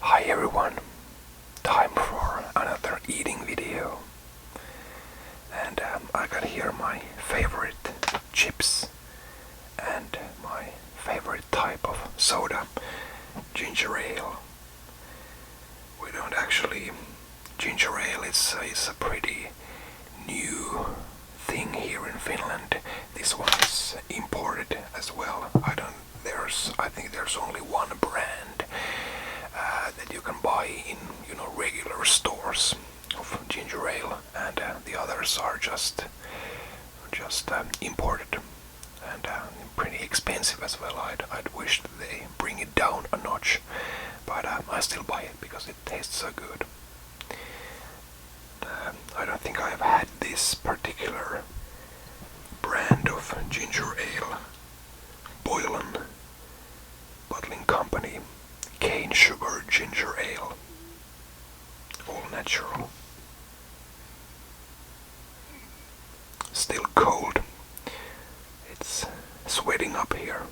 Hi everyone, time for another eating video. And I got here my favorite chips and my favorite type of soda, ginger ale. We don't actually, ginger ale is a pretty new thing here in Finland. This one is imported as well. I think there's only one brand that you can buy in regular stores of ginger ale, and the others are just imported and pretty expensive as well. I'd wish that they bring it down a notch, but I still buy it because it tastes so good. I don't think I've had this particular brand of ginger ale, Boylan Bottling Company, cane sugar ginger ale, all natural. Still cold. It's sweating up here.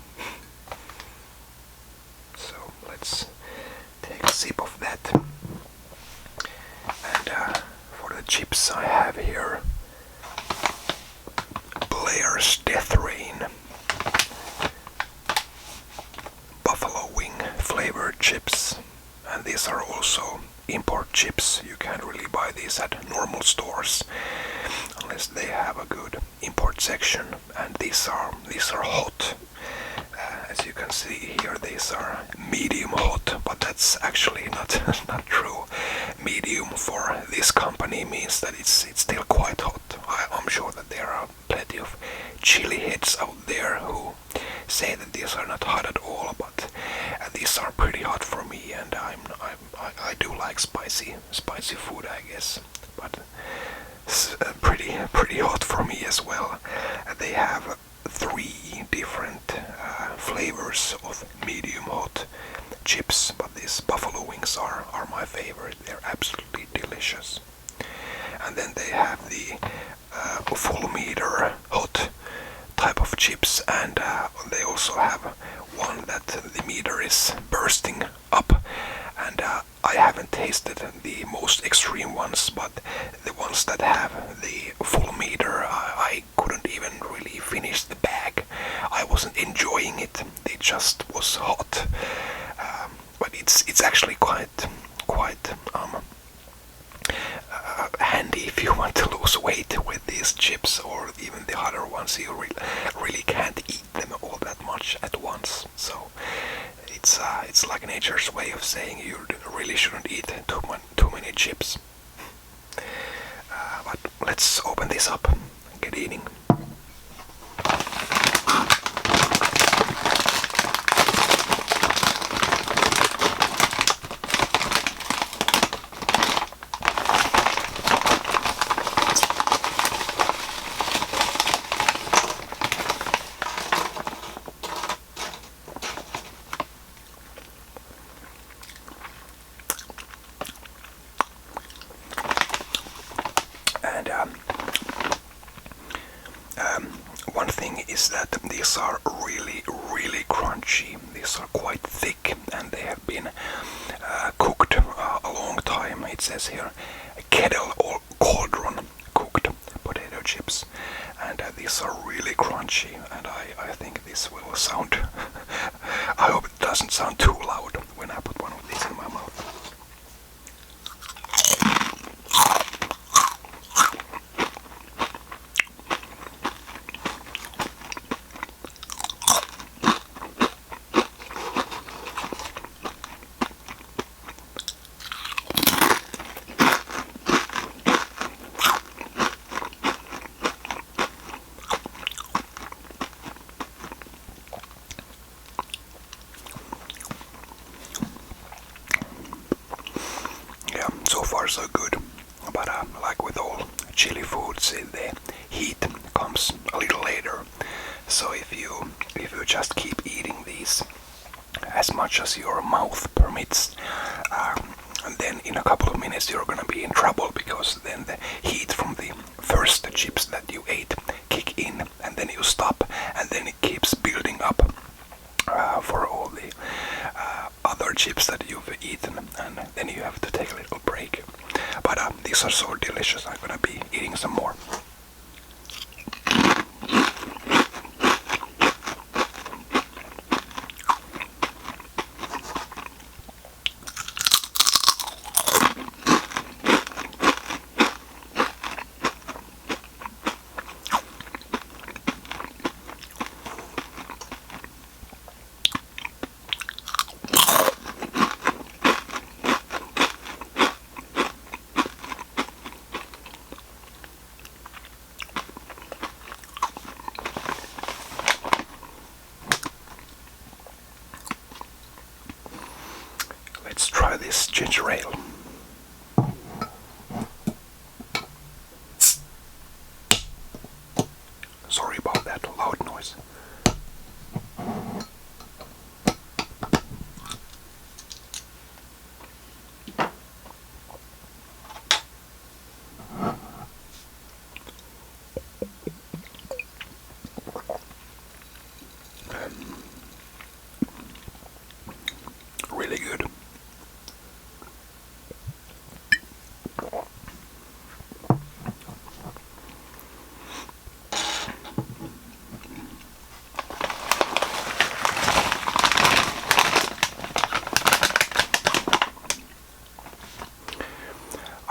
So let's take a sip of that. And for the chips I have here, Blair's Death Rain buffalo wing flavored chips, and these are also import chips. You can't really buy these at normal stores unless they have a good import section, and these are hot. As you can see here, these are medium hot, but that's actually not true. Medium for this company means that it's still quite hot. I'm sure that there are plenty of chili heads out there who say that these are not hot at all, but these are pretty hot for me, and I do like spicy food, I guess, but it's pretty hot for me as well. They have 3 different flavors of medium hot chips, but these buffalo wings are my favorite. They're absolutely delicious. And then they have the full meter hot type of chips, and they also have one that the meter is bursting up, and I haven't tasted the most extreme ones, but the ones that have the full meter, I couldn't even really finish the bag. I wasn't enjoying it. It just was hot. But it's actually quite handy if you want to lose weight with these chips, or even the hotter ones. You really can't eat them all that much at once. So it's like nature's way of saying you really shouldn't eat too many chips. But let's open this up and get eating. One thing is that these are really crunchy. These are quite thick, and they have been cooked a long time. It says here kettle or cauldron cooked potato chips, and these are really crunchy, and I think this will sound I hope it doesn't sound too loud when I put one of these in my mouth. So far so good, but like with all chili foods, the heat comes a little later. So if you just keep eating these as much as your mouth permits, and then in a couple of minutes you're gonna be in trouble, because then the heat from the first chips that you ate kick in, and then you stop, and then it keeps building up for all the other other chips that you've eaten, and then you have to take a little break. But these are so delicious, I'm gonna be eating some more. Let's try this ginger ale. Sorry about that loud noise. Really good.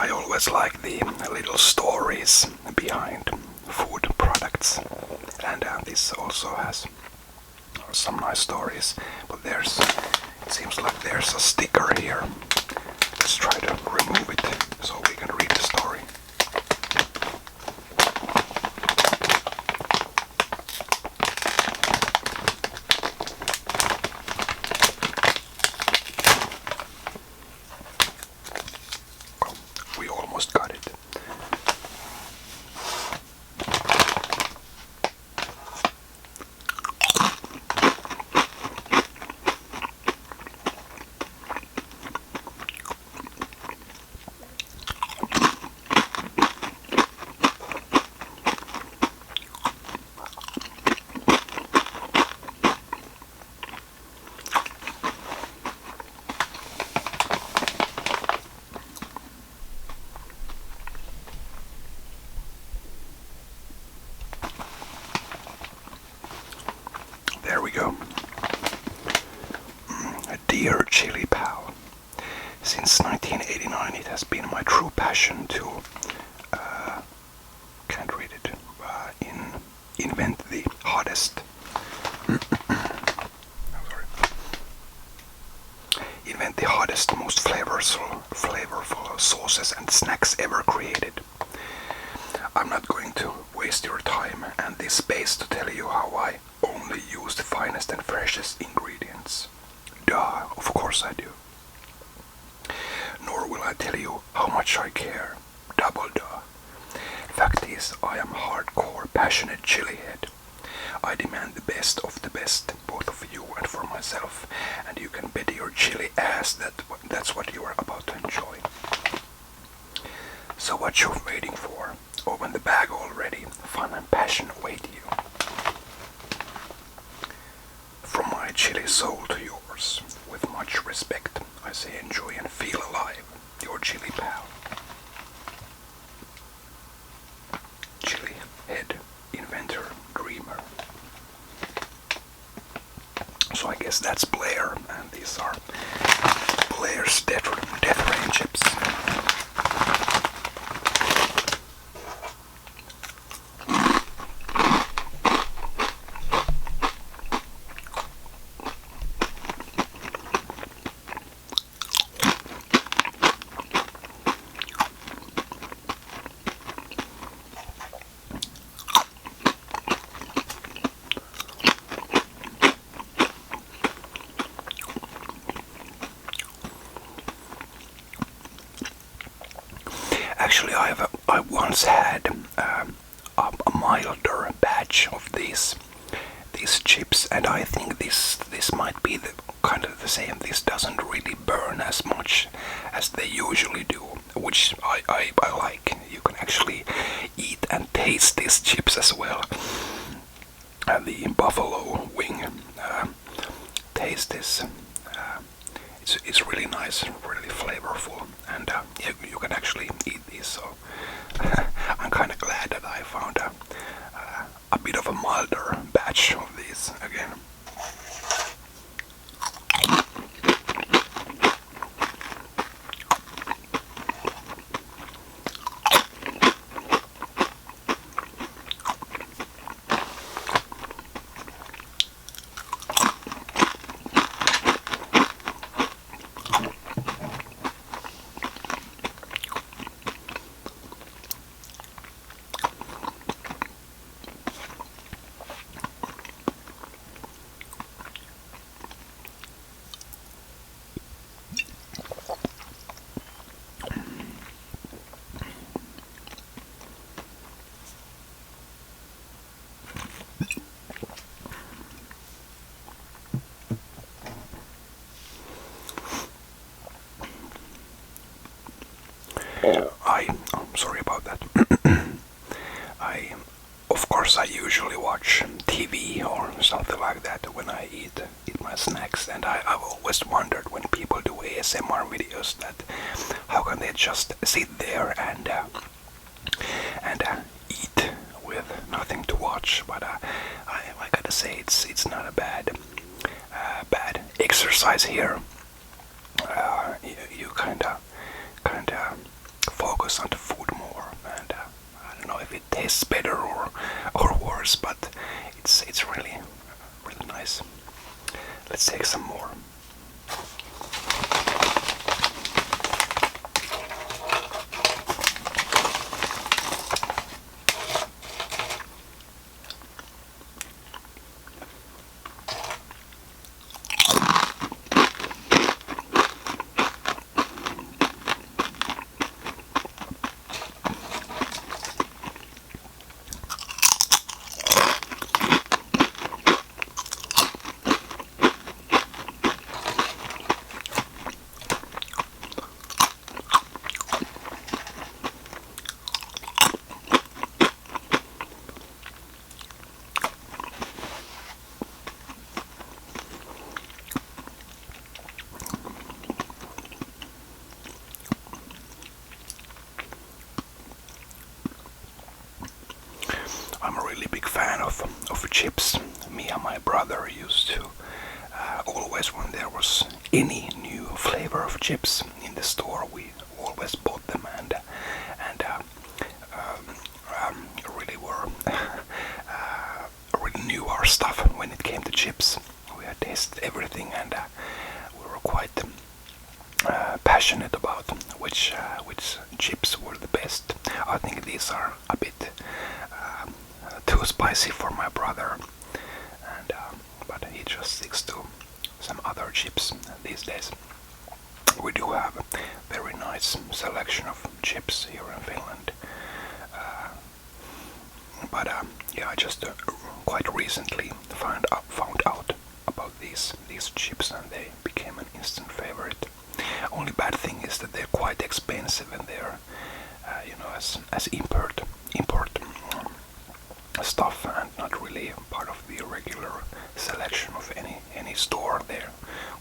I always like the little stories behind food products, and this also has some nice stories, but it seems like there's a sticker here. Let's try to remove it so we can read the story. We almost got it. There we go. Dear Chili Pal, since 1989 it has been my true passion to, can't read it, invent the hottest, invent the hottest, most flavorful sauces and snacks ever created. I'm not going to waste your time and this space to tell you how I only use the finest and freshest ingredients. Duh, of course I do. Nor will I tell you how much I care. Double duh. Fact is, I am a hardcore, passionate chili head. I demand the best of the best, both of you and for myself, and you can bet your chili ass that's what you are about to enjoy. So what you're waiting for? Open the bag already. Fun and passion await you. From my chili soul to yours, with much respect, I say enjoy and feel alive. Your chili pal. Chili head, inventor, dreamer. So I guess that's Blair, and these are Blair's Death Rain chips. Actually, I once had a milder batch of these chips, and I think this might be kind of the same. This doesn't really burn as much as they usually do, which I like. You can actually eat and taste these chips as well. The buffalo wing taste is it's really nice, really flavorful, and you can actually eat these. So I'm kind of glad that I found a bit of a milder batch of these again. I'm sorry about that. Of course, I usually watch TV or something like that when I eat my snacks, and I've always wondered when people do ASMR videos that how can they just sit there and eat with nothing to watch. But I gotta say it's not a bad exercise here. You kinda focus on the food more, and I don't know if it tastes better or worse, but it's really nice. Let's take some more. I'm a really big fan of chips. Me and my brother used to always, when there was any new flavor of chips in the store, we always bought them and really were really knew our stuff when it came to chips. We had tasted everything, and we were quite passionate about which chips were the best. I think these are a bit too spicy for my brother, and but he just sticks to some other chips these days. We do have a very nice selection of chips here in Finland, but yeah, I just quite recently found out about these chips, and they became an instant favorite. Only bad thing is that they're quite expensive, and they're as import stuff, and not really part of the regular selection of any store. They're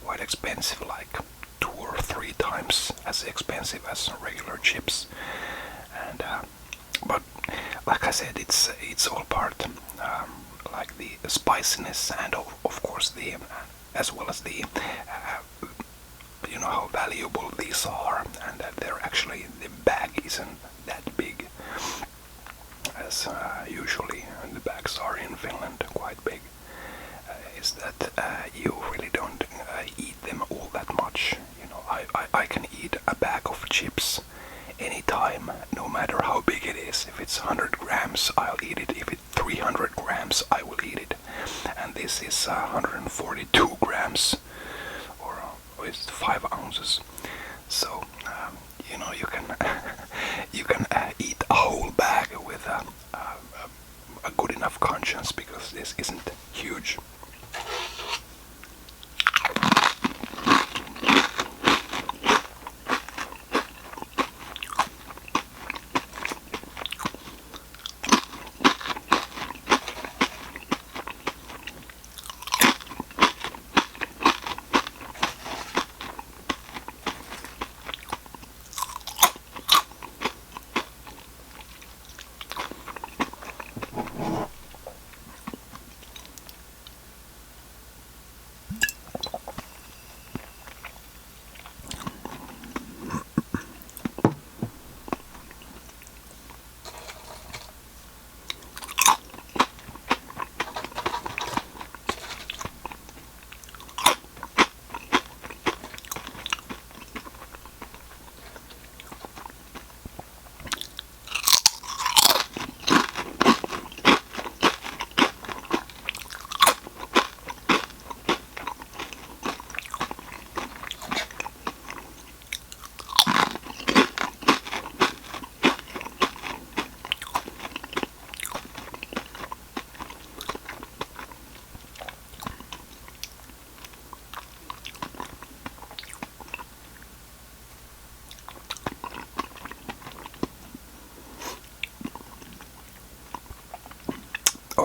quite expensive, like 2 or 3 times as expensive as regular chips. And but like I said, it's all part like the spiciness, and of course the as well as the how valuable these are, and that they're actually, the bag isn't that big as usually the bags are in Finland, quite big. Is that you really don't eat them all that much. I can eat a bag of chips anytime, no matter how big it is. If it's 100 grams, I'll eat it. If it's 300 grams, I will eat it. And this is 142 grams, or it's 5 ounces. So you can you can eat a whole bag with a good enough conscience, because this isn't huge.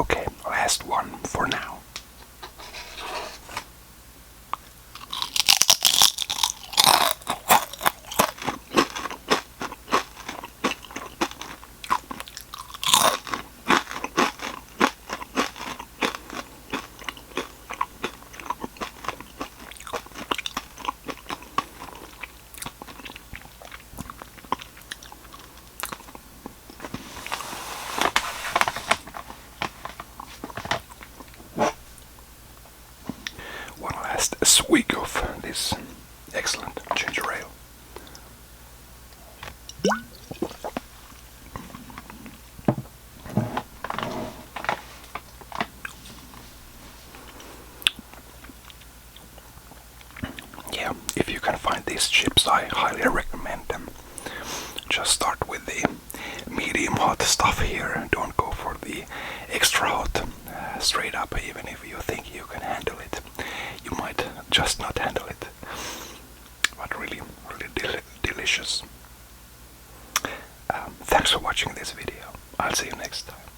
Okay, last one for now. One last swig of this excellent ginger ale. Yeah, if you can find these chips, I highly recommend them. Just start with the medium hot stuff here. Don't go for the extra hot straight up, even if you think you can handle it. You might just not handle it. But really, really delicious. Thanks for watching this video. I'll see you next time.